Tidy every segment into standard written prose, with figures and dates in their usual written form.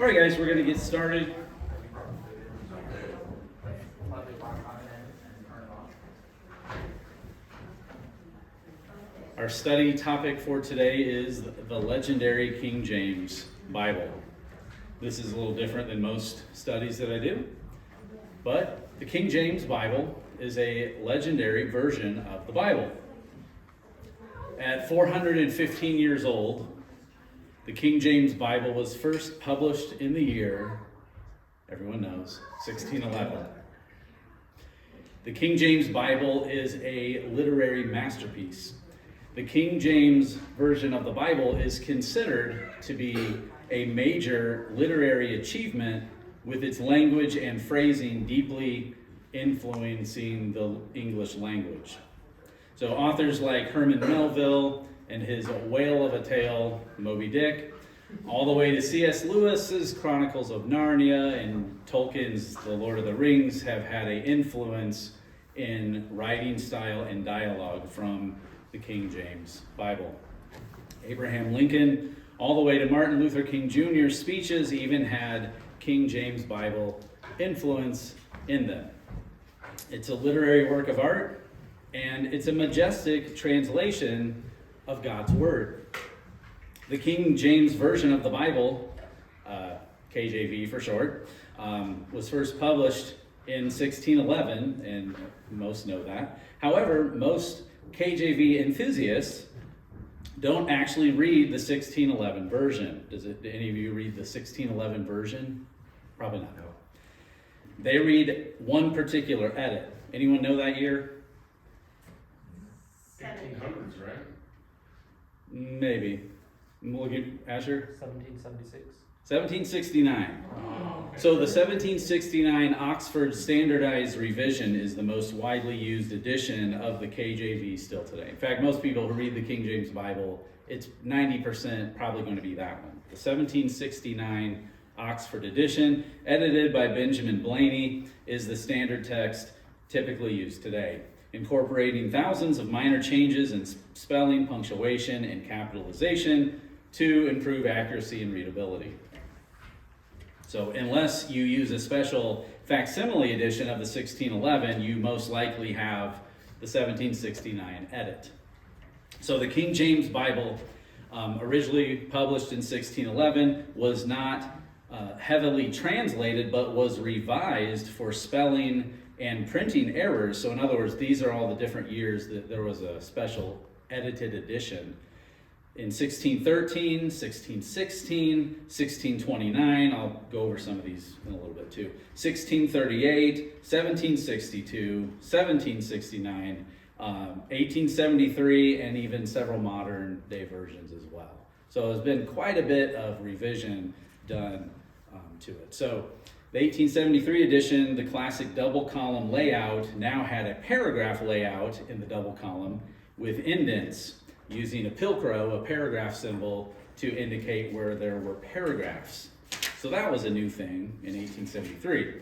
All right, guys, we're going to get started. Our study topic for today is the legendary King James Bible. This is a little different than most studies that I do, but the King James Bible is a legendary version of the Bible. At 415 years old, the King James Bible was first published in the year, everyone knows, 1611. The King James Bible is a literary masterpiece. The King James Version of the Bible is considered to be a major literary achievement, with its language and phrasing deeply influencing the English language. So authors like Herman Melville and his Whale of a Tale, Moby Dick, all the way to C.S. Lewis's Chronicles of Narnia and Tolkien's The Lord of the Rings have had an influence in writing style and dialogue from the King James Bible. Abraham Lincoln, all the way to Martin Luther King Jr.'s speeches even had King James Bible influence in them. It's a literary work of art, and it's a majestic translation of God's Word. The King James Version of the Bible, KJV for short, was first published in 1611, and most know that. However, most KJV enthusiasts don't actually read the 1611 version. Do any of you read the 1611 version? Probably not. No. They read one particular edit. Anyone know that year? 1800s, right? Maybe. Look at Asher. 1776. 1769. Oh, okay. So the 1769 Oxford Standardized Revision is the most widely used edition of the KJV still today. In fact, most people who read the King James Bible, it's 90% probably going to be that one. The 1769 Oxford edition, edited by Benjamin Blaney, is the standard text typically used today, incorporating thousands of minor changes in spelling, punctuation, and capitalization to improve accuracy and readability. So unless you use a special facsimile edition of the 1611, you most likely have the 1769 edit. So the King James Bible, originally published in 1611, was not heavily translated, but was revised for spelling and printing errors. So in other words, these are all the different years that there was a special edited edition. In 1613, 1616, 1629, I'll go over some of these in a little bit too. 1638, 1762, 1769, 1873, and even several modern day versions as well. So there's been quite a bit of revision done to it. So the 1873 edition, the classic double column layout, now had a paragraph layout in the double column with indents, using a pilcrow, a paragraph symbol, to indicate where there were paragraphs. So that was a new thing in 1873.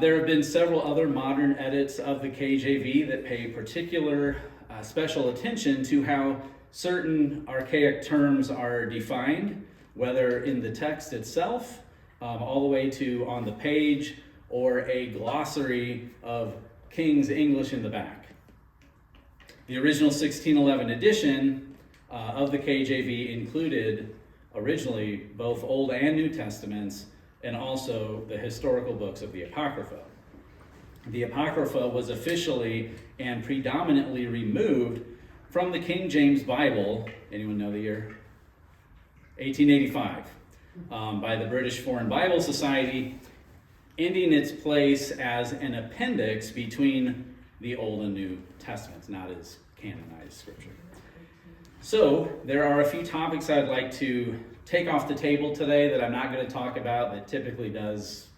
There have been several other modern edits of the KJV that pay particular special attention to how certain archaic terms are defined, whether in the text itself, all the way to on the page, or a glossary of King's English in the back. The original 1611 edition of the KJV included originally both Old and New Testaments, and also the historical books of the Apocrypha. The Apocrypha was officially and predominantly removed from the King James Bible, anyone know the year? 1885, by the British Foreign Bible Society, ending its place as an appendix between the Old and New Testaments, not as canonized scripture. So there are a few topics I'd like to take off the table today that I'm not going to talk about that typically does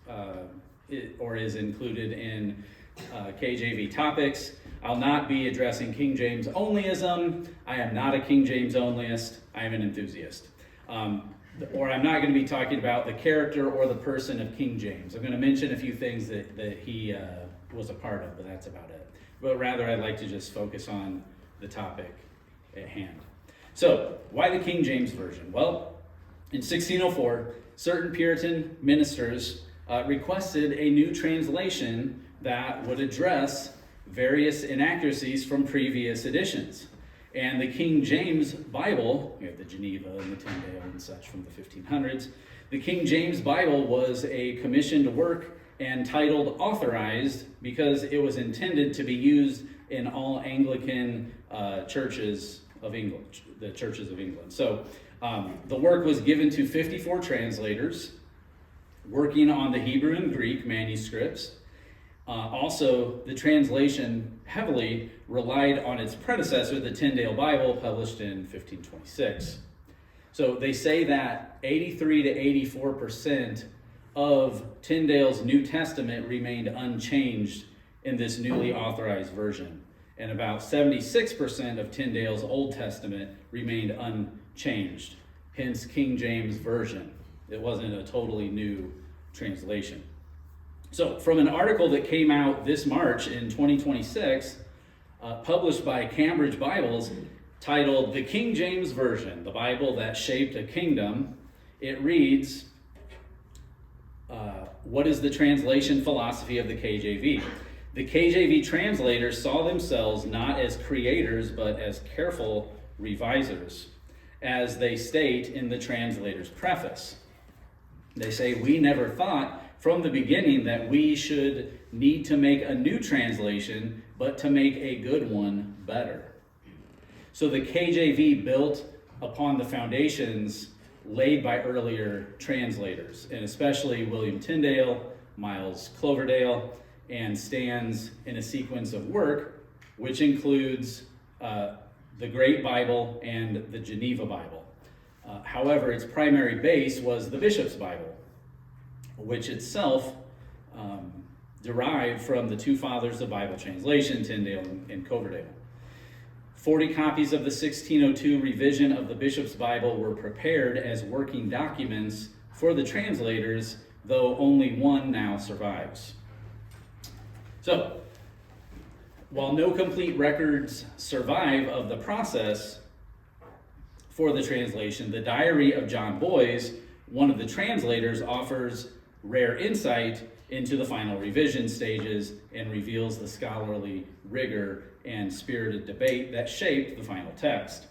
or is included in KJV topics. I'll not be addressing King James onlyism. I am not a King James onlyist. I am an enthusiast. Or I'm not going to be talking about the character or the person of King James. I'm going to mention a few things that he was a part of, but that's about it. But rather, I'd like to just focus on the topic at hand. So, why the King James Version? Well, in 1604, certain Puritan ministers requested a new translation that would address various inaccuracies from previous editions. And the King James Bible, you have the Geneva and the Tyndale and such from the 1500s, the King James Bible was a commissioned work and titled Authorized because it was intended to be used in all Anglican churches of England, the churches of England. So the work was given to 54 translators working on the Hebrew and Greek manuscripts. Also, the translation heavily relied on its predecessor, the Tyndale Bible, published in 1526. So they say that 83 to 84% of Tyndale's New Testament remained unchanged in this newly authorized version, and about 76% of Tyndale's Old Testament remained unchanged, hence King James Version. It wasn't a totally new translation. So from an article that came out this March in 2026, published by Cambridge Bibles, titled The King James Version, the Bible That Shaped a Kingdom, it reads, what is the translation philosophy of the KJV? The KJV translators saw themselves not as creators, but as careful revisers, as they state in the translator's preface. They say, we never thought from the beginning that we should need to make a new translation, but to make a good one better. So the KJV built upon the foundations laid by earlier translators, and especially William Tyndale, Miles Cloverdale, and stands in a sequence of work which includes the Great Bible and the Geneva Bible. However, its primary base was the Bishop's Bible, which itself derived from the two fathers of Bible translation, Tyndale and Coverdale. 40 copies of the 1602 revision of the Bishop's Bible were prepared as working documents for the translators, though only one now survives. So, while no complete records survive of the process for the translation, the diary of John Boyes, one of the translators, offers rare insight into the final revision stages and reveals the scholarly rigor and spirited debate that shaped the final text.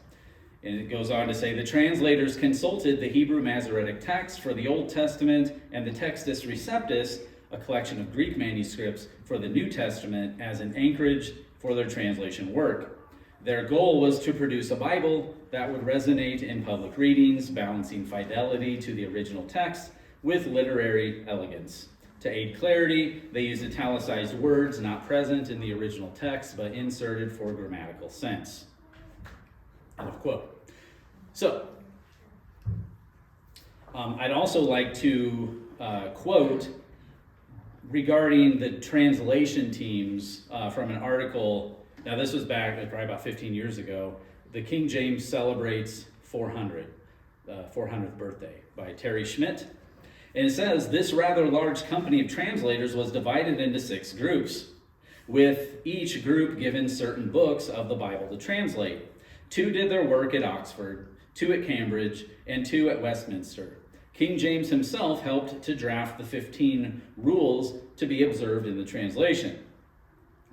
And it goes on to say, the translators consulted the Hebrew Masoretic text for the Old Testament and the Textus Receptus, a collection of Greek manuscripts, for the New Testament as an anchorage for their translation work. Their goal was to produce a Bible that would resonate in public readings, balancing fidelity to the original text with literary elegance. To aid clarity, they used italicized words not present in the original text, but inserted for grammatical sense. End of quote. So, I'd also like to quote regarding the translation teams from an article. Now, this was back probably about 15 years ago. The King James celebrates 400, 400th birthday by Terry Schmidt. And it says, this rather large company of translators was divided into 6 groups, with each group given certain books of the Bible to translate. 2 did their work at Oxford, 2 at Cambridge, and 2 at Westminster. King James himself helped to draft the 15 rules to be observed in the translation.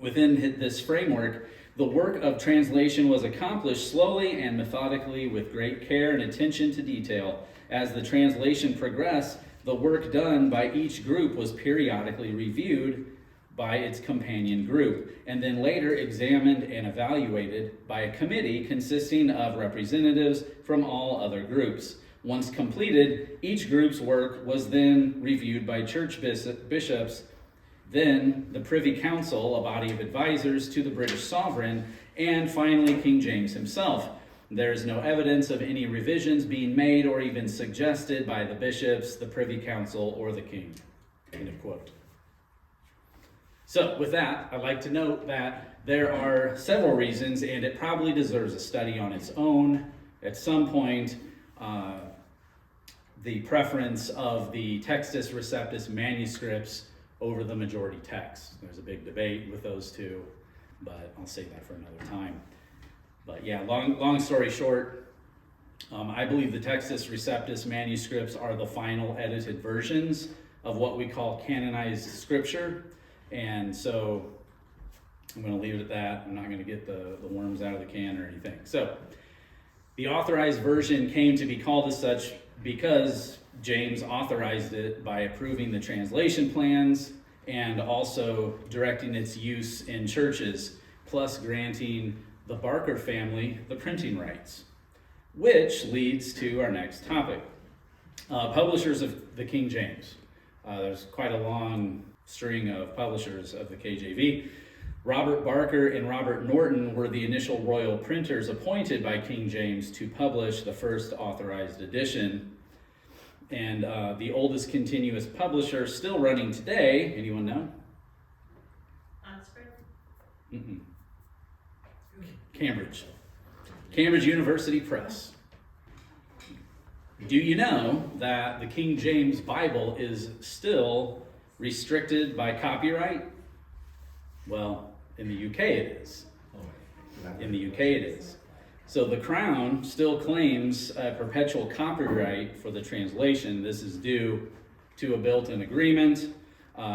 Within this framework, the work of translation was accomplished slowly and methodically with great care and attention to detail. As the translation progressed, the work done by each group was periodically reviewed by its companion group, and then later examined and evaluated by a committee consisting of representatives from all other groups. Once completed, each group's work was then reviewed by church bishops, then the Privy Council, a body of advisors to the British sovereign, and finally King James himself. There is no evidence of any revisions being made or even suggested by the bishops, the Privy Council, or the king. End of quote. So with that, I'd like to note that there are several reasons, and it probably deserves a study on its own. At some point, the preference of the Textus Receptus manuscripts over the majority text. There's a big debate with those two, but I'll save that for another time. But yeah, long story short, I believe the Textus Receptus manuscripts are the final edited versions of what we call canonized scripture. And so I'm going to leave it at that. I'm not going to get the worms out of the can or anything. So the authorized version came to be called as such because James authorized it by approving the translation plans and also directing its use in churches, plus granting the Barker family the printing rights. Which leads to our next topic. Publishers of the King James. There's quite a long string of publishers of the KJV. Robert Barker and Robert Norton were the initial royal printers appointed by King James to publish the first authorized edition. And the oldest continuous publisher still running today, anyone know? Oxford? Mm-mm. Cambridge University Press. Do you know that the King James Bible is still restricted by copyright? Well, in the UK it is. So the Crown still claims a perpetual copyright for the translation. This is due to a built-in agreement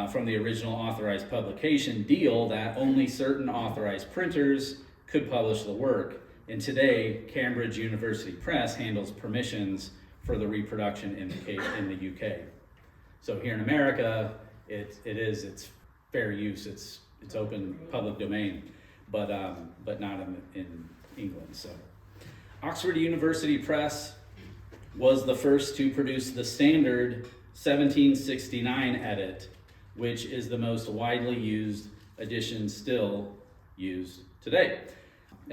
from the original authorized publication deal that only certain authorized printers could publish the work. And today, Cambridge University Press handles permissions for the reproduction in the UK. So here in America, it's fair use. It's open public domain, but not in England. So Oxford University Press was the first to produce the standard 1769 edit, which is the most widely used edition still used today.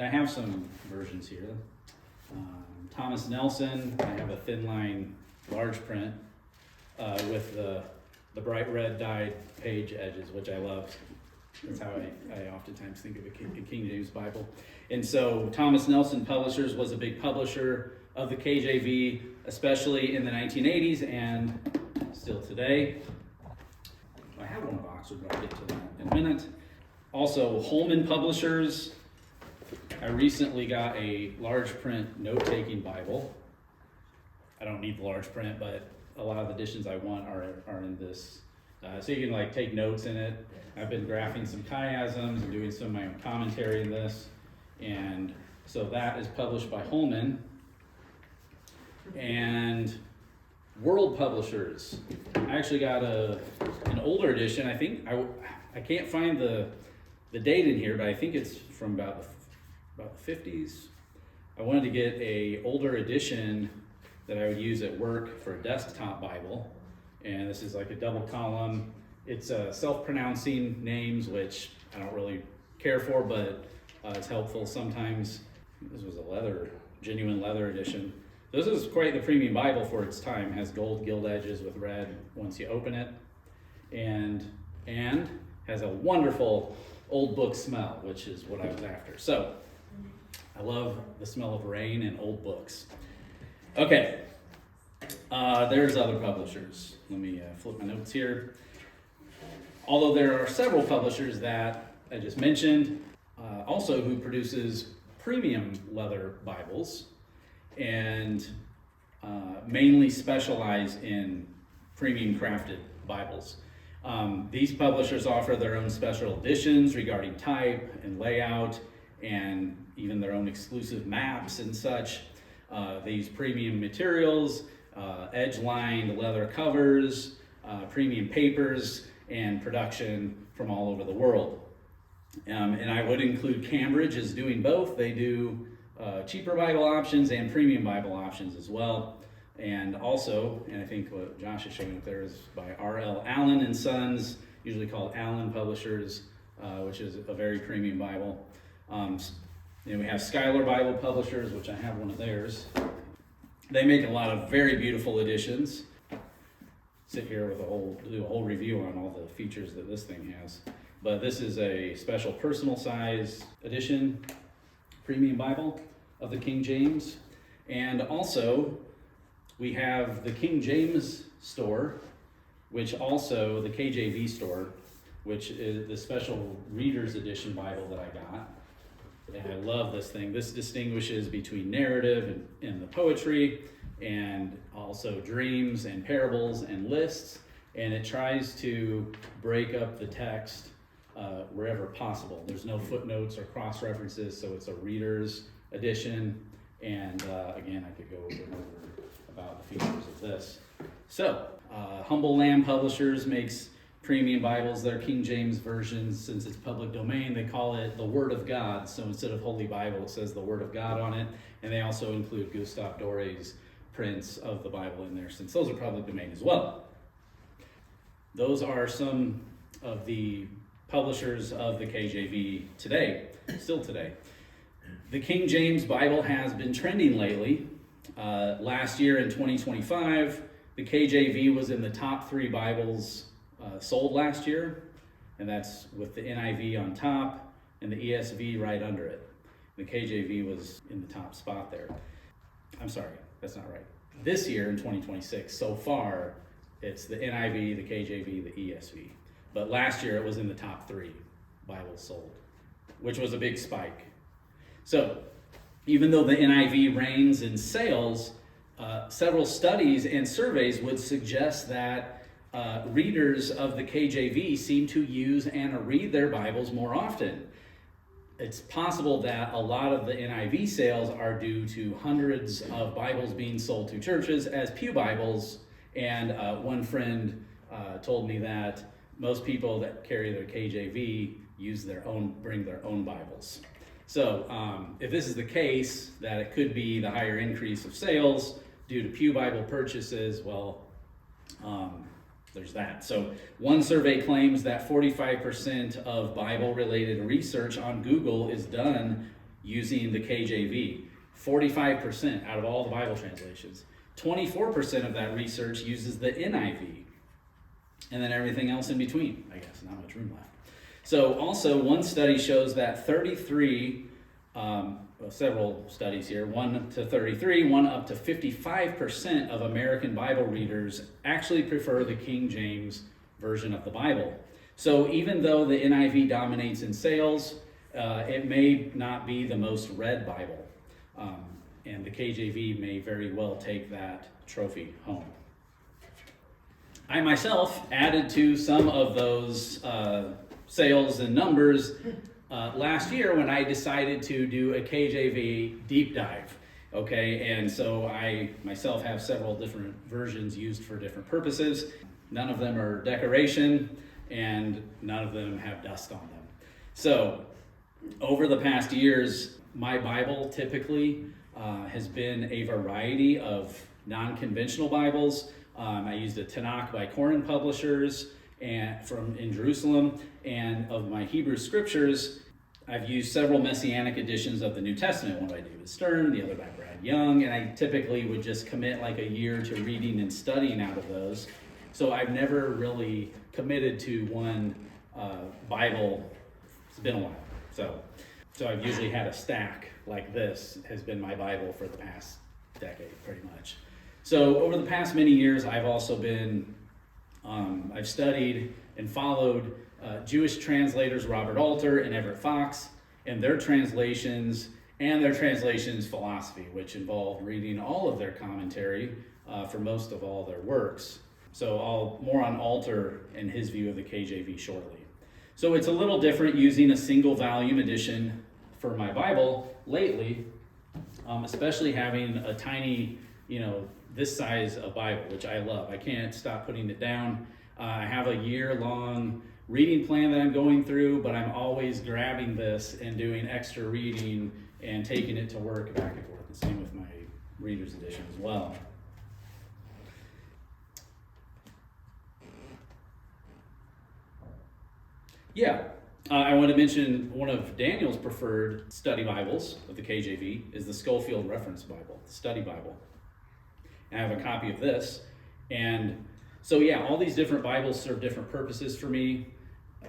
I have some versions here. Thomas Nelson, I have a thin line large print with the bright red dyed page edges, which I love. That's how I oftentimes think of a King James Bible. And so Thomas Nelson Publishers was a big publisher of the KJV, especially in the 1980s and still today. I have one of Oxford, but I'll get to that in a minute. Also, Holman Publishers. I recently got a large print note-taking Bible. I don't need the large print, but a lot of the editions I want are in this. So you can take notes in it. I've been graphing some chiasms and doing some of my own commentary in this. And so that is published by Holman. And World Publishers. I actually got an older edition. I think I can't find the date in here, but I think it's from about the 50s. I wanted to get a older edition that I would use at work for a desktop Bible. And this is like a double column. It's self-pronouncing names, which I don't really care for, but it's helpful sometimes. This was a genuine leather edition. This is quite the premium Bible for its time. It has gold gilt edges with red once you open it. And has a wonderful old book smell, which is what I was after. So I love the smell of rain and old books. Okay, there's other publishers. Let me flip my notes here. Although there are several publishers that I just mentioned, also who produces premium leather Bibles and mainly specialize in premium crafted Bibles. These publishers offer their own special editions regarding type and layout and even their own exclusive maps and such. They use premium materials, edge-lined leather covers, premium papers, and production from all over the world. And I would include Cambridge as doing both. They do cheaper Bible options and premium Bible options as well. And also, and I think what Josh is showing up there is by R.L. Allen and Sons, usually called Allen Publishers, which is a very premium Bible. We have Schuyler Bible Publishers, which I have one of theirs. They make a lot of very beautiful editions. Sit here with do a whole review on all the features that this thing has. But this is a special personal size edition, premium Bible of the King James. And also, we have the King James store, which also, the KJV store, which is the special Reader's Edition Bible that I got. And I love this thing. This distinguishes between narrative and the poetry, and also dreams and parables and lists. And it tries to break up the text wherever possible. There's no footnotes or cross references, so it's a reader's edition. And again, I could go over and over about the features of this. So, Humble Lamb Publishers makes premium Bibles. They're King James versions. Since it's public domain, they call it the Word of God. So instead of Holy Bible, it says the Word of God on it. And they also include Gustave Doré's prints of the Bible in there, since those are public domain as well. Those are some of the publishers of the KJV today, still today. The King James Bible has been trending lately. Last year in 2025, the KJV was in the top 3 Bibles sold last year, and that's with the NIV on top and the ESV right under it. The KJV was in the top spot there. I'm sorry, that's not right. This year in 2026, so far, it's the NIV, the KJV, the ESV. But last year it was in the top 3 Bibles sold, which was a big spike. So, even though the NIV reigns in sales, several studies and surveys would suggest that readers of the KJV seem to use and read their Bibles more often. It's possible that a lot of the NIV sales are due to hundreds of Bibles being sold to churches as pew Bibles, and one friend told me that most people that carry their KJV bring their own Bibles. So if this is the case, that it could be the higher increase of sales due to pew Bible purchases, well, there's that. So one survey claims that 45% of Bible-related research on Google is done using the KJV. 45% out of all the Bible translations. 24% of that research uses the NIV. And then everything else in between, I guess, not much room left. So also one study shows that 33, several studies here, 1 to 33, 1 up to 55% of American Bible readers actually prefer the King James version of the Bible. So even though the NIV dominates in sales, it may not be the most read Bible. And the KJV may very well take that trophy home. I myself added to some of those sales and numbers last year when I decided to do a KJV deep dive. Okay, and so I myself have several different versions used for different purposes. None of them are decoration, and none of them have dust on them. So over the past years, my Bible typically has been a variety of non-conventional Bibles. I used a Tanakh by Koren Publishers in Jerusalem, and of my Hebrew scriptures, I've used several Messianic editions of the New Testament, one by David Stern, the other by Brad Young, and I typically would just commit like a year to reading and studying out of those. So I've never really committed to one Bible. It's been a while. So I've usually had a stack like this has been my Bible for the past decade, pretty much. So over the past many years, I've also been, I've studied and followed Jewish translators Robert Alter and Everett Fox and their translations and their translations philosophy, which involved reading all of their commentary for most of all their works. So I'll more on Alter and his view of the KJV shortly. So it's a little different using a single volume edition for my Bible lately, especially having a tiny, this size of Bible, which I love. I can't stop putting it down. I have a year-long reading plan that I'm going through, but I'm always grabbing this and doing extra reading and taking it to work back and forth. The same with my Reader's Edition as well. Yeah, I want to mention one of Daniel's preferred study Bibles of the KJV is the Schofield Reference Bible, the Study Bible. And I have a copy of this. And so yeah, all these different Bibles serve different purposes for me.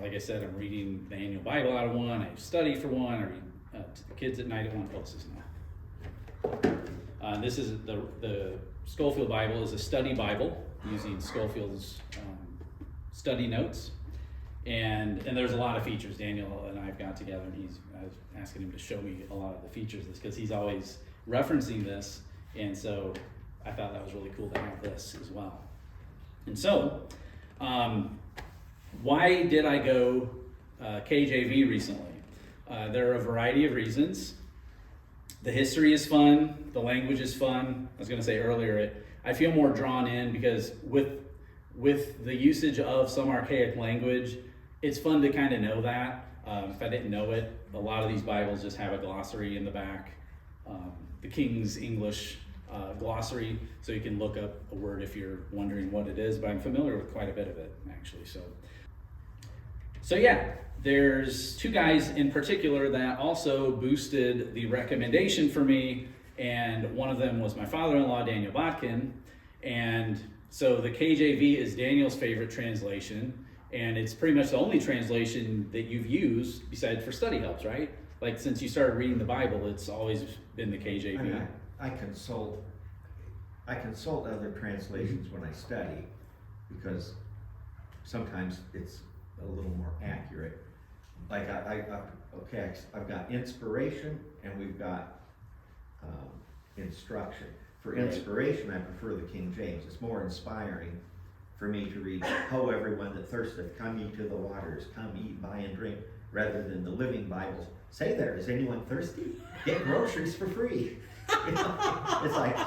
Like I said, I'm reading the annual Bible out of one, I study for one, I read to the kids at night at one. Oh, this is not. This is the Schofield Bible is a study Bible using Schofield's study notes. And there's a lot of features. Daniel and I've got together, and I was asking him to show me a lot of the features of this because he's always referencing this. And so I thought that was really cool to have this as well. And so, why did I go KJV recently? There are a variety of reasons. The history is fun. The language is fun. I was going to say earlier, I feel more drawn in because with the usage of some archaic language, it's fun to kind of know that. If I didn't know it, a lot of these Bibles just have a glossary in the back, the King's English glossary, so you can look up a word if you're wondering what it is, but I'm familiar with quite a bit of it, actually. So yeah, there's two guys in particular that also boosted the recommendation for me, and one of them was my father-in-law, Daniel Botkin, and so the KJV is Daniel's favorite translation, and it's pretty much the only translation that you've used besides for study helps, right? Like since you started reading the Bible, it's always been the KJV. I mean, I consult other translations when I study because sometimes it's a little more accurate. Like I've got inspiration and we've got instruction. For inspiration, I prefer the King James. It's more inspiring for me to read, "Ho, everyone that thirsteth, come ye to the waters, come eat, buy, and drink," rather than the Living Bible. Say there, is anyone thirsty? Get groceries for free. You know, it's like,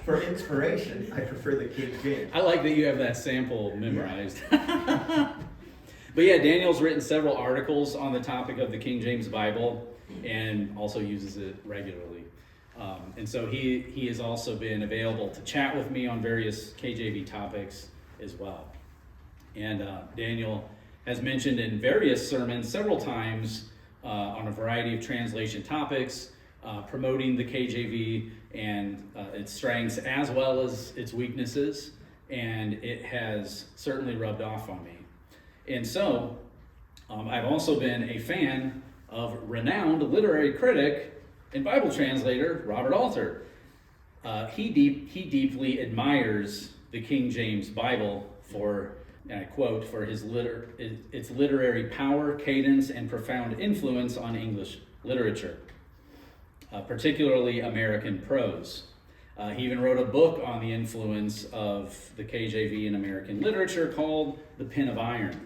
for inspiration, I prefer the King James. I like that you have that sample memorized. But yeah, Daniel's written several articles on the topic of the King James Bible and also uses it regularly. And so he has also been available to chat with me on various KJV topics as well. And Daniel has mentioned in various sermons several times on a variety of translation topics, promoting the KJV and its strengths as well as its weaknesses, and it has certainly rubbed off on me. And so I've also been a fan of renowned literary critic and Bible translator Robert Alter. He deeply admires the King James Bible for, and I quote, for its literary power, cadence, and profound influence on English literature, particularly American prose. He even wrote a book on the influence of the KJV in American literature called The Pen of Iron.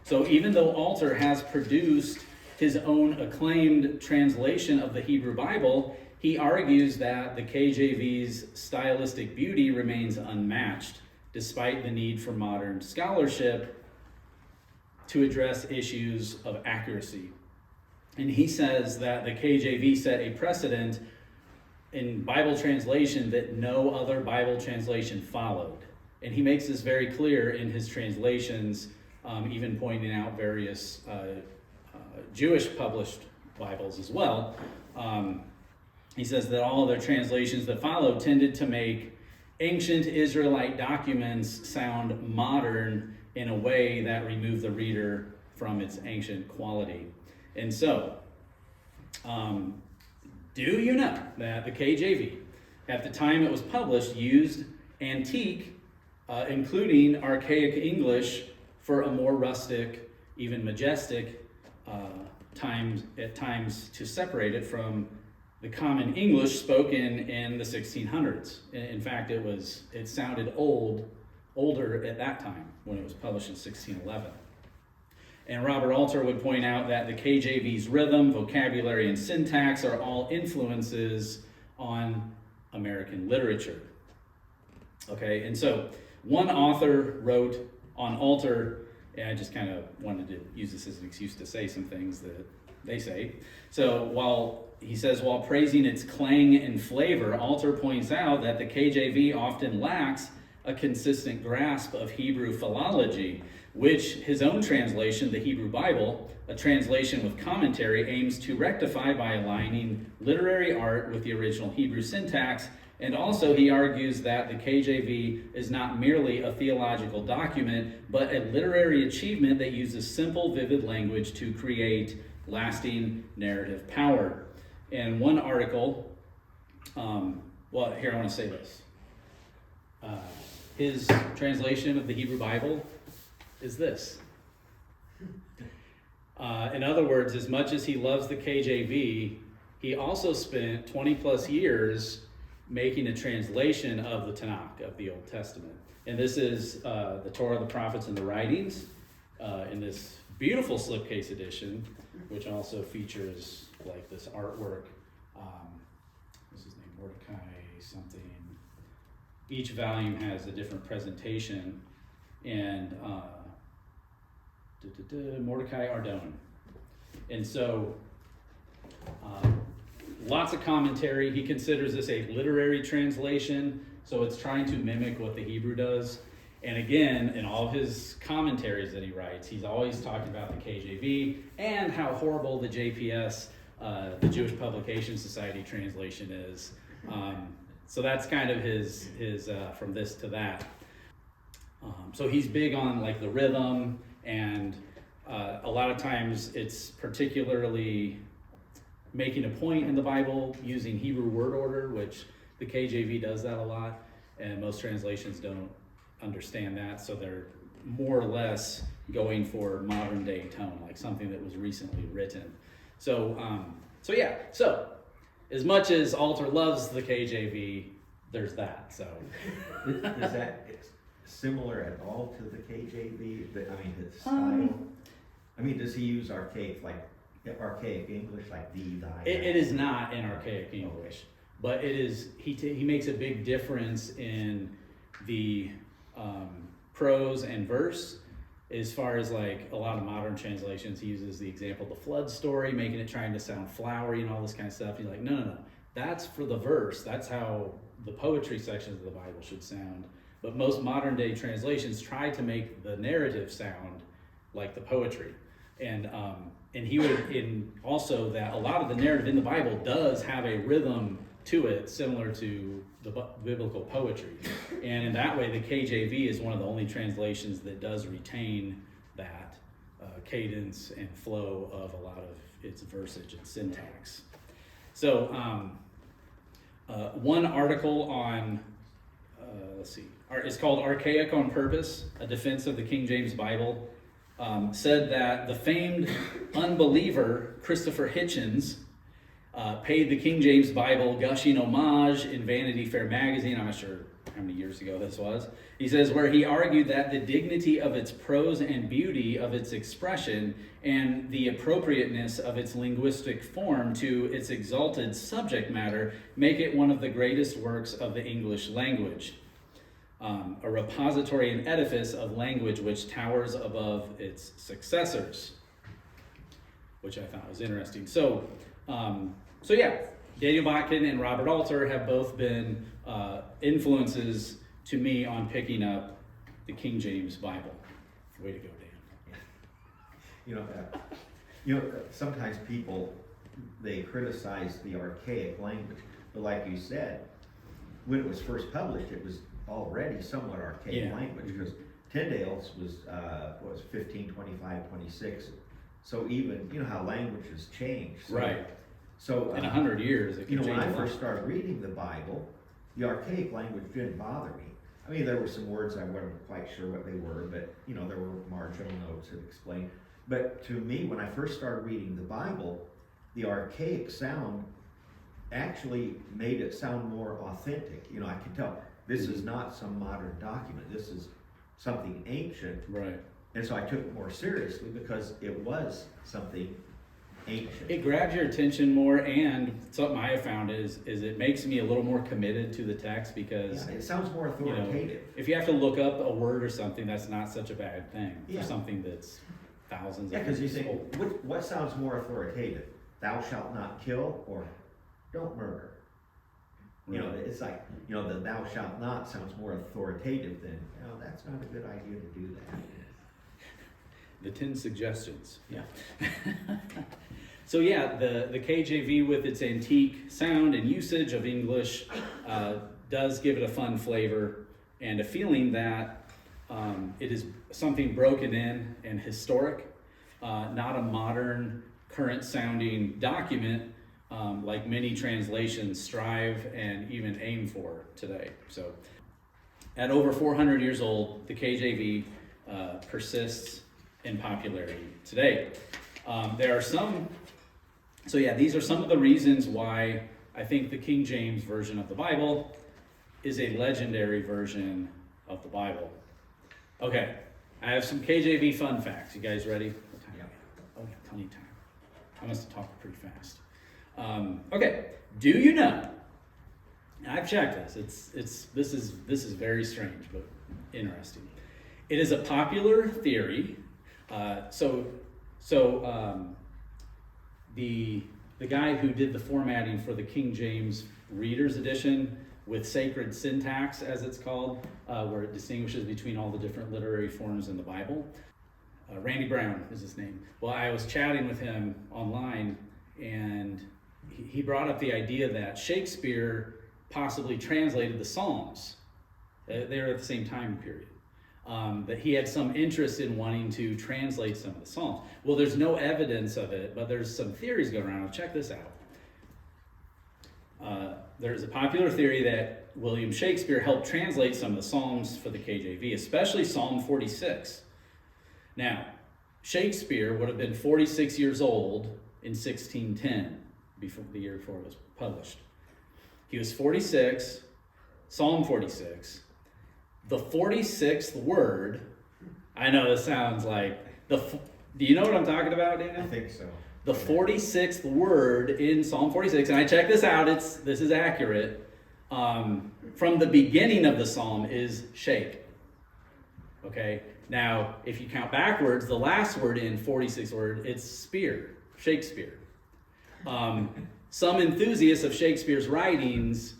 So even though Alter has produced his own acclaimed translation of the Hebrew Bible, he argues that the KJV's stylistic beauty remains unmatched, despite the need for modern scholarship to address issues of accuracy. And he says that the KJV set a precedent in Bible translation that no other Bible translation followed. And he makes this very clear in his translations, even pointing out various Jewish published Bibles as well. He says that all of their translations that followed tended to make ancient Israelite documents sound modern in a way that removed the reader from its ancient quality. And so, do you know that the KJV, at the time it was published, used antique, including archaic English, for a more rustic, even majestic at times to separate it from the common English spoken in the 1600s. In fact, it sounded older at that time when it was published in 1611. And Robert Alter would point out that the KJV's rhythm, vocabulary, and syntax are all influences on American literature. Okay, and so one author wrote on Alter, and I just kind of wanted to use this as an excuse to say some things that they say. So while praising its clang and flavor, Alter points out that the KJV often lacks a consistent grasp of Hebrew philology, which his own translation, the Hebrew Bible, a translation with commentary, aims to rectify by aligning literary art with the original Hebrew syntax. And also he argues that the KJV is not merely a theological document, but a literary achievement that uses simple, vivid language to create lasting narrative power. And one article, here I want to say this. His translation of the Hebrew Bible is this. In other words, as much as he loves the KJV, he also spent 20 plus years making a translation of the Tanakh, of the Old Testament. And this is the Torah, the Prophets, and the Writings in this beautiful slipcase edition, which also features like this artwork. What's his name? Mordecai something. Each volume has a different presentation, and Mordecai Ardon. And so lots of commentary. He considers this a literary translation, so it's trying to mimic what the Hebrew does. And again, in all his commentaries that he writes, he's always talking about the KJV and how horrible the JPS, the Jewish Publication Society translation is. So that's kind of his from this to that. So he's big on like the rhythm, and a lot of times it's particularly making a point in the Bible using Hebrew word order, which the KJV does that a lot, and most translations don't understand that, so they're more or less going for modern day tone, like something that was recently written. So as much as Alter loves the KJV, there's that. So is that similar at all to the KJV? His style. Does he use archaic English, like thee, thy? It is not in archaic English, but it is. He makes a big difference in the prose and verse. As far as like a lot of modern translations, he uses the example of the flood story, making it trying to sound flowery and all this kind of stuff. He's like, no, that's for the verse. That's how the poetry sections of the Bible should sound. But most modern day translations try to make the narrative sound like the poetry. And he would also that a lot of the narrative in the Bible does have a rhythm to it, similar to the biblical poetry. And in that way, the KJV is one of the only translations that does retain that cadence and flow of a lot of its versage and syntax. So one article on, it's called Archaic on Purpose, a defense of the King James Bible, said that the famed unbeliever Christopher Hitchens paid the King James Bible gushing homage in Vanity Fair magazine. I'm not sure how many years ago this was. He says, where he argued that the dignity of its prose and beauty of its expression and the appropriateness of its linguistic form to its exalted subject matter make it one of the greatest works of the English language. A repository and edifice of language which towers above its successors, which I thought was interesting. So Daniel Botkin and Robert Alter have both been influences to me on picking up the King James Bible. Way to go, Dan. Sometimes people, they criticize the archaic language, but like you said, when it was first published, it was already somewhat archaic language, because Tyndale's was 1525, 26. So even, how languages change. So, right. So in 100 years, it can change. when I first started reading the Bible, the archaic language didn't bother me. There were some words I wasn't quite sure what they were, but there were marginal notes that explained. But to me, when I first started reading the Bible, the archaic sound actually made it sound more authentic. I could tell this is not some modern document. This is something ancient. Right. And so I took it more seriously because it was something ancient. It grabs your attention more, and something I have found is it makes me a little more committed to the text, because it sounds more authoritative. If you have to look up a word or something, that's not such a bad thing for something that's thousands of years old. Because you think, what sounds more authoritative? Thou shalt not kill, or don't murder. Right. It's like, the thou shalt not sounds more authoritative than, that's not a good idea to do that. The 10 suggestions. Yeah. So the KJV with its antique sound and usage of English does give it a fun flavor and a feeling that it is something broken in and historic, not a modern, current sounding document like many translations strive and even aim for today. So at over 400 years old, the KJV persists in popularity today. There are some, these are some of the reasons why I think the King James Version of the Bible is a legendary version of the Bible. Okay, I have some KJV fun facts. You guys ready? What time? Yeah. Oh, yeah, plenty of time. I must have talked pretty fast. Okay, do you know? I've checked this. This is very strange, but interesting. It is a popular theory. The guy who did the formatting for the King James Reader's Edition with sacred syntax, as it's called, where it distinguishes between all the different literary forms in the Bible. Randy Brown is his name. Well, I was chatting with him online, and he brought up the idea that Shakespeare possibly translated the Psalms. They were at the same time period. That he had some interest in wanting to translate some of the Psalms. Well, there's no evidence of it, but there's some theories going around. Check this out. There's a popular theory that William Shakespeare helped translate some of the Psalms for the KJV, especially Psalm 46. Now, Shakespeare would have been 46 years old in 1610, the year before it was published. He was 46, Psalm 46. The 46th word, I know this sounds like, do you know what I'm talking about, Daniel? I think so. The 46th word in Psalm 46, and I checked this out, this is accurate, from the beginning of the psalm is shake. Okay, now if you count backwards, the last word in 46th word, it's spear, Shakespeare. Some enthusiasts of Shakespeare's writings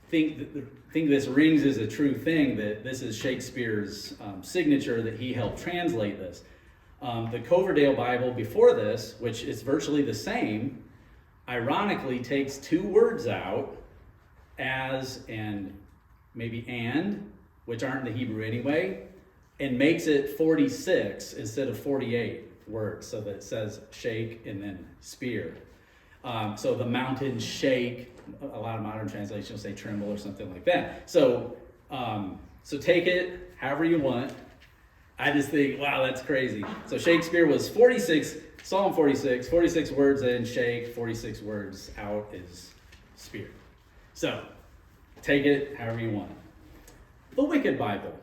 think this rings as a true thing, that this is Shakespeare's signature, that he helped translate this. The Coverdale Bible before this, which is virtually the same, ironically takes two words out, as and maybe and, which aren't in the Hebrew anyway, and makes it 46 instead of 48 words, so that it says shake and then spear. So the mountains shake. A lot of modern translations will say tremble or something like that. So take it however you want. I just think, wow, that's crazy. So Shakespeare was 46, Psalm 46, 46 words in shake, 46 words out is spear. So take it however you want. The Wicked Bible.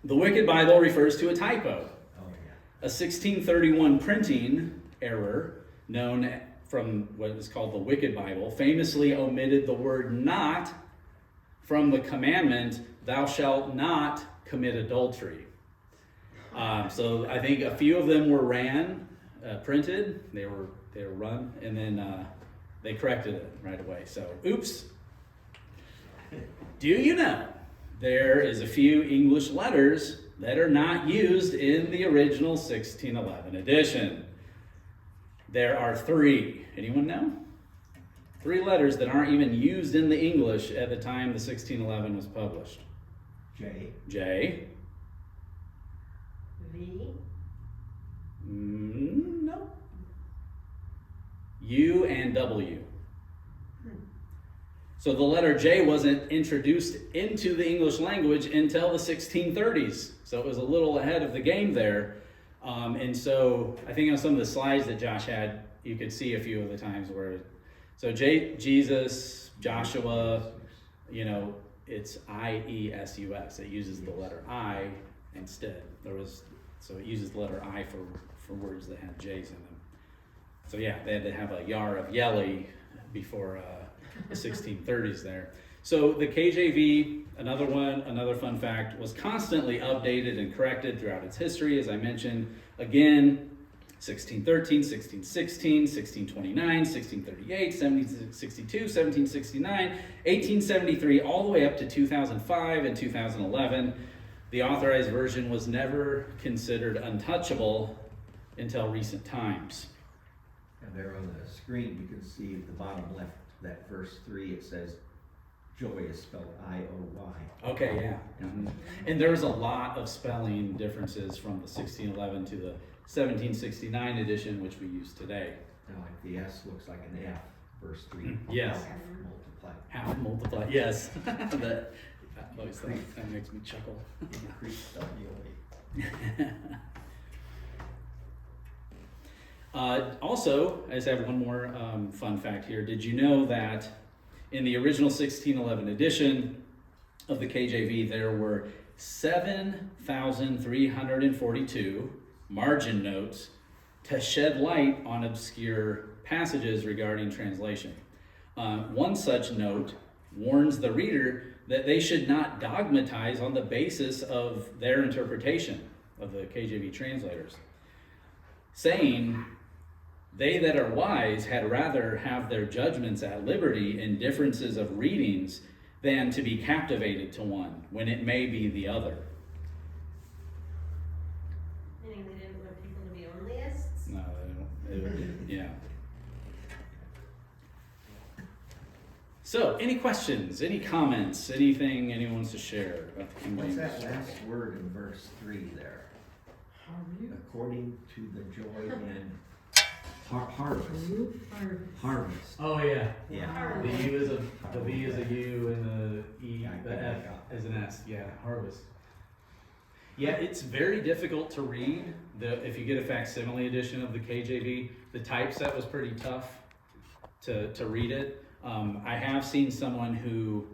The Wicked Bible refers to a typo. A 1631 printing error, known from what is called the Wicked Bible, famously omitted the word not from the commandment, thou shalt not commit adultery. So I think a few of them were printed, they were run, and then they corrected it right away. So, oops. Do you know there is a few English letters that are not used in the original 1611 edition? There are 3. Anyone know? 3 letters that aren't even used in the English at the time the 1611 was published. J. V. No. U and W. So the letter J wasn't introduced into the English language until the 1630s. So it was a little ahead of the game there. And so I think on some of the slides that Josh had, you could see a few of the times where, so Jesus, Joshua, it's I-E-S-U-S. It uses the letter I instead. So it uses the letter I for words that have J's in them. So yeah, they had to have a yar of yelly before the 1630s there. So the KJV, another fun fact, was constantly updated and corrected throughout its history, as I mentioned. Again, 1613, 1616, 1629, 1638, 1762, 1769, 1873, all the way up to 2005 and 2011. The authorized version was never considered untouchable until recent times. And there on the screen, you can see at the bottom left, that verse 3, it says, joy is spelled I-O-Y. Okay, yeah. Mm-hmm. And there was a lot of spelling differences from the 1611 to the 1769 edition, which we use today. Now, like the S looks like an F, verse 3. Yes. Half multiplied. Half multiplied, yes. That makes me chuckle. Increased W-A. Also, I just have one more fun fact here. Did you know that in the original 1611 edition of the KJV, there were 7,342 margin notes to shed light on obscure passages regarding translation? One such note warns the reader that they should not dogmatize on the basis of their interpretation of the KJV translators, saying, "They that are wise had rather have their judgments at liberty in differences of readings than to be captivated to one, when it may be the other." Meaning they didn't want people to be onlyists? No, they don't. Yeah. So, any questions, any comments, anything anyone wants to share about the King What's James? that last word in verse 3 there? According to the joy in harvest. Harvest. Oh yeah. Yeah. The U is the V is a U and the E, Yeah, the F yeah. is an S. Yeah, harvest. Yeah, it's very difficult to read. If you get a facsimile edition of the KJV, the typeset was pretty tough to read it. I have seen someone who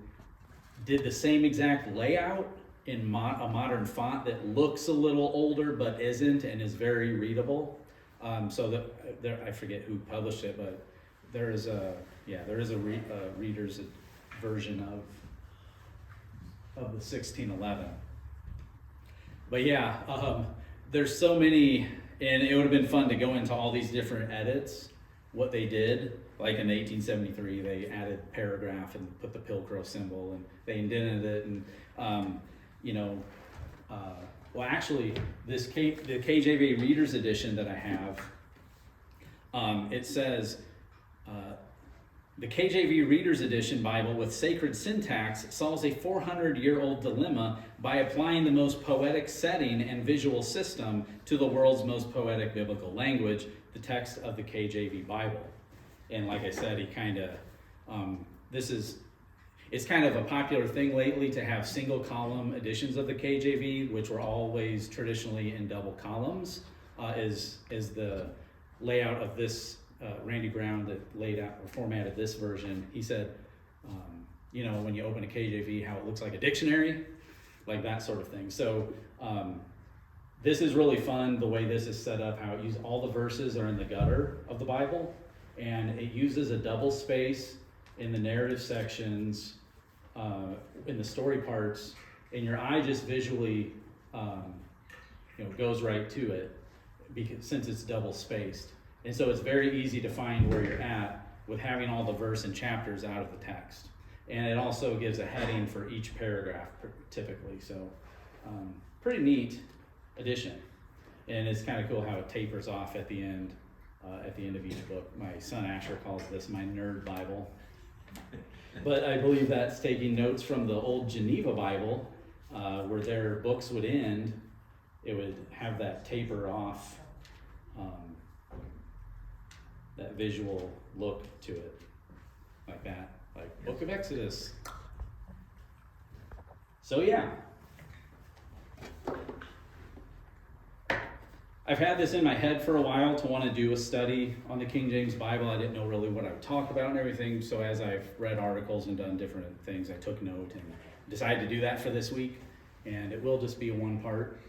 did the same exact layout in a modern font that looks a little older but isn't, and is very readable. So I forget who published it, but there is a reader's version of the 1611. But yeah, there's so many, and it would have been fun to go into all these different edits, what they did. Like in 1873, they added paragraph and put the Pilcrow symbol, and they indented it, and well, actually, the KJV Reader's Edition that I have, it says, the KJV Reader's Edition Bible with sacred syntax solves a 400-year-old dilemma by applying the most poetic setting and visual system to the world's most poetic biblical language, the text of the KJV Bible. And like I said, he kind of, it's kind of a popular thing lately to have single column editions of the KJV, which were always traditionally in double columns, is the layout of this. Randy Brown that laid out or formatted this version, he said, when you open a KJV, how it looks like a dictionary, like that sort of thing. So this is really fun, the way this is set up, how it uses all the verses are in the gutter of the Bible, and it uses a double space in the narrative sections, in the story parts, and your eye just visually goes right to it, because since it's double spaced. And so it's very easy to find where you're at with having all the verse and chapters out of the text. And it also gives a heading for each paragraph typically. So pretty neat addition. And it's kind of cool how it tapers off at the end of each book. My son Asher calls this my nerd Bible. But I believe that's taking notes from the old Geneva Bible, where their books would end. It would have that taper off, that visual look to it, like that, like Book of Exodus. So yeah, I've had this in my head for a while to want to do a study on the King James Bible. I didn't know really what I would talk about and everything, so as I've read articles and done different things, I took note and decided to do that for this week. And it will just be a one part,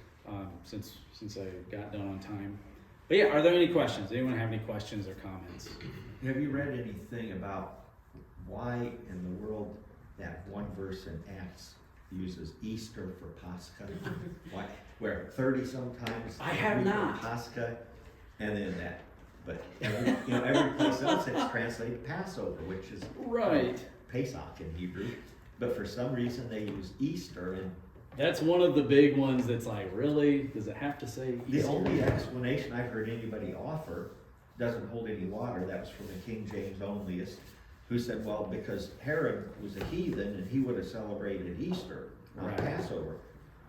since I got done on time. But yeah, are there any questions? Anyone have any questions or comments? Have you read anything about why in the world that one verse in Acts uses Easter for Pascha? Why? Where 30 sometimes I have not. Pascha, and then that. But every place else it's translated Passover, which is Right. Pesach in Hebrew. But for some reason they use Easter, and That's one of the big ones that's like, really? Does it have to say the Easter? only explanation I've heard anybody offer doesn't hold any water. That was from the King James onlyist, who said, well, because Herod was a heathen and he would have celebrated Easter, not Right. Passover.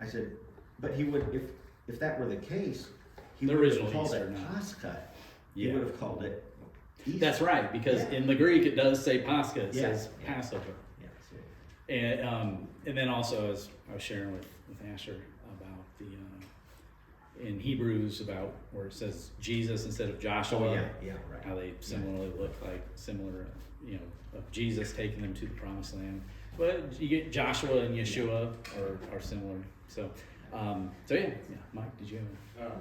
I said, but he would, if that were the case, he The would original have called Easter, it no. Pascha. He Yeah. would have called it Easter. That's right, because Yeah. in the Greek it does say Pascha, it Yeah. says Yeah. Passover. Yeah, so. And then also, as I was sharing with Asher about in Hebrews about where it says Jesus instead of Joshua. Oh, yeah, right. How they similarly look like similar, of Jesus taking them to the promised land. But you get Joshua and Yeshua are similar. So yeah. Mike, did you have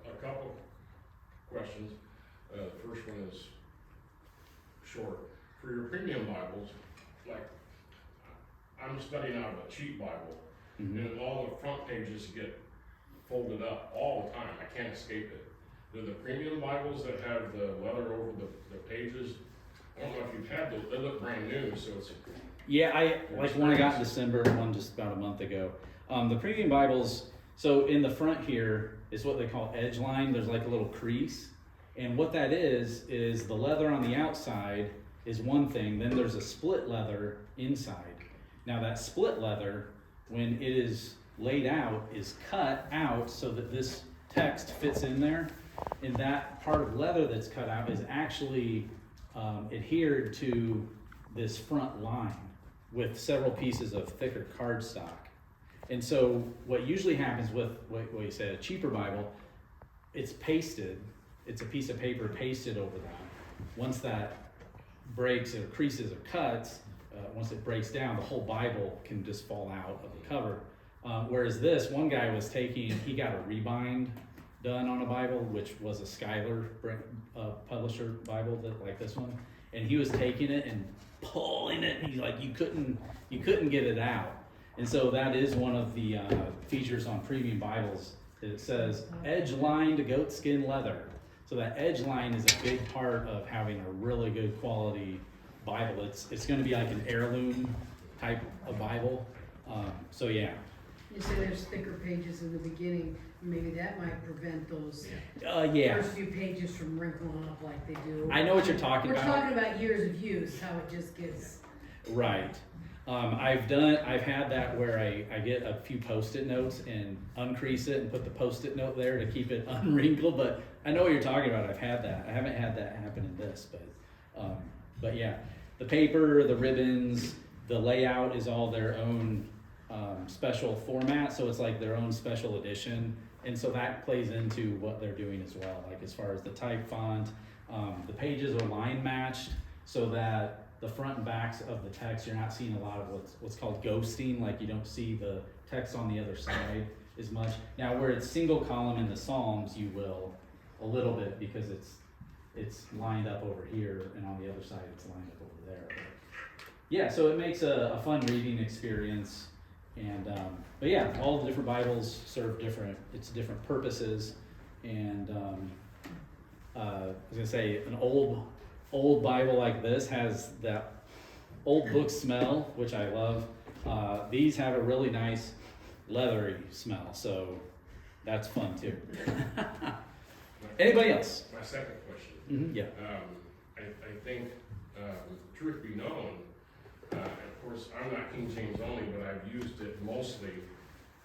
A couple questions. The first one is short. For your premium Bibles, like I'm studying out of a cheap Bible, and all the front pages get folded up all the time. I can't escape it. Do the premium Bibles that have the leather over the pages, I don't know if you've had those, they look brand new, so it's... Yeah, I like one I got in December, one just about a month ago. The premium Bibles, so in the front here is what they call edge line. There's like a little crease. And what that is the leather on the outside is one thing, then there's a split leather inside. Now that split leather, when it is laid out, is cut out so that this text fits in there. And that part of leather that's cut out is actually adhered to this front line with several pieces of thicker cardstock. And so what usually happens with what you said, a cheaper Bible, it's pasted. It's a piece of paper pasted over that. Once that breaks or creases or cuts, once it breaks down, the whole Bible can just fall out of the cover. Whereas this, one guy was he got a rebind done on a Bible, which was a Schuyler publisher Bible like this one. And he was taking it and pulling it, and he's like, you couldn't get it out. And so that is one of the features on premium Bibles. It says edge-lined goatskin leather. So that edge line is a big part of having a really good quality Bible. It's going to be like an heirloom type of Bible. So yeah. You say there's thicker pages in the beginning, maybe that might prevent those Yeah. first few pages from wrinkling up like they do. I know what you're talking about. We're talking about years of use, how it just gets... Right. I've had that where I get a few Post-it notes and uncrease it and put the Post-it note there to keep it unwrinkled, but I know what you're talking about. I've had that. I haven't had that happen in this, but yeah, the paper, the ribbons, the layout is all their own special format, so it's like their own special edition, and so that plays into what they're doing as well, like as far as the type font. The pages are line matched so that the front and backs of the text, you're not seeing a lot of what's called ghosting, like you don't see the text on the other side as much. Now where it's single column in the Psalms, you will a little bit because it's lined up over here, and on the other side it's lined up over there. But yeah, so it makes a fun reading experience. And but yeah, all the different Bibles serve different purposes. And I was gonna say an old Bible like this has that old book smell, which I love. These have a really nice leathery smell, so that's fun too. Anybody else? My second question. Mm-hmm, yeah. I think, truth be known, of course, I'm not King James only, but I've used it mostly,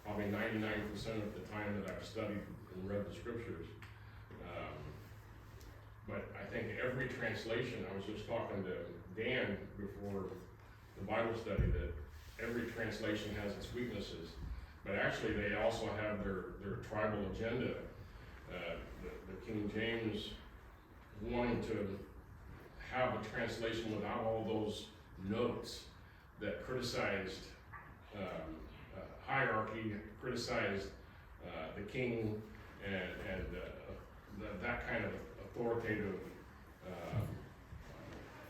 probably 99% of the time that I've studied and read the scriptures. But I think every translation, I was just talking to Dan before the Bible study, that every translation has its weaknesses, but actually they also have their tribal agenda. The King James wanting to have a translation without all those notes that criticized hierarchy, criticized the king, and that kind of authoritative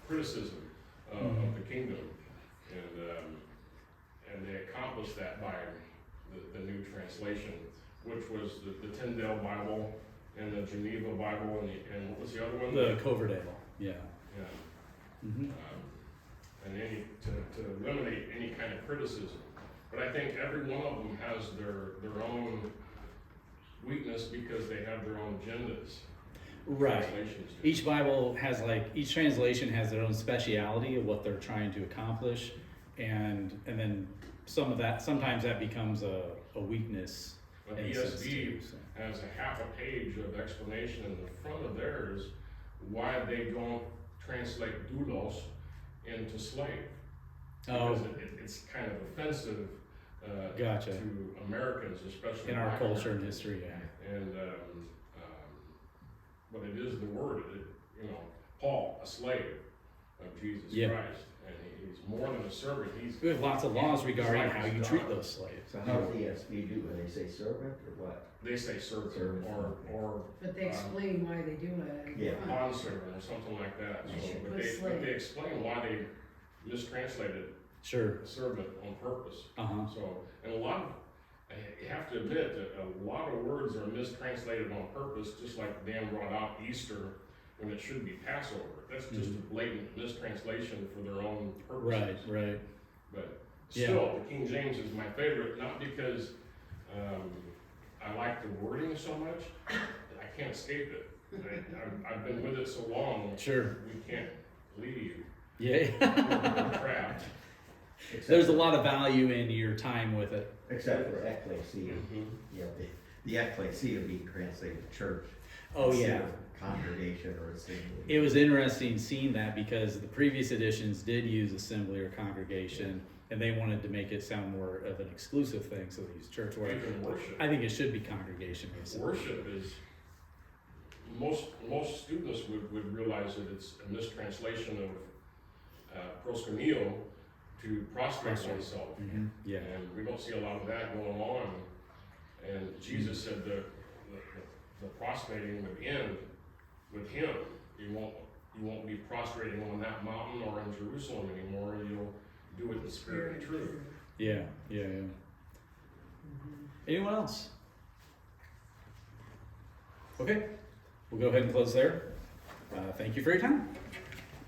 criticism of the kingdom, and they accomplished that by the new translation, which was the Tyndale Bible and the Geneva Bible, and what was the other one? The Coverdale. Yeah. Yeah. Mm-hmm. And to eliminate any kind of criticism. But I think every one of them has their own weakness because they have their own agendas. Right. Translations do. Each Bible has each translation has their own speciality of what they're trying to accomplish, and then sometimes that becomes a weakness. But in a sense ESV too, so. has a half a page of explanation in the front of theirs why they don't translate doulos into slave. Oh. Because it's kind of offensive Gotcha. to Americans, especially In our Black culture and Americans. history, yeah. And, but it is the word, Paul, a slave of Jesus Yeah. Christ, and he's more than a servant, We have lots of laws regarding like how his you God. treat those slaves. So how does the ESV do? When they say servant or what? They say servant, Servant. or But they explain why they do it. Yeah. bondservant, or something like that. They So, should but put they slave. explain why they mistranslated Sure. servant on purpose. Uh-huh. So, and you have to admit that a lot of words are mistranslated on purpose, just like Dan brought out Easter when it should be Passover. That's just a blatant mistranslation for their own purposes. Right. But Yeah. still, the King James is my favorite, not because I like the wording so much, I can't escape it. I've been with it so long, Sure. we can't leave. Yeah. We're trapped. There's a lot of value in your time with it. Except for ecclesia. Mhm. Yeah, the ecclesia being translated church. Oh, instead yeah. of Congregation or assembly. It was interesting seeing that because the previous editions did use assembly or congregation, and they wanted to make it sound more of an exclusive thing, so they used church. Where Even worship. I think it should be congregation. Basically. Worship is, most students would realize that it's a mistranslation of proskuneo to prostrate oneself. Mm-hmm. Yeah. And we don't see a lot of that going on. And Jesus said the prostrating would end with him. You won't be prostrating on that mountain or in Jerusalem anymore. You'll do it in spirit and truth. Yeah. Anyone else? Okay, we'll go ahead and close there. Thank you for your time.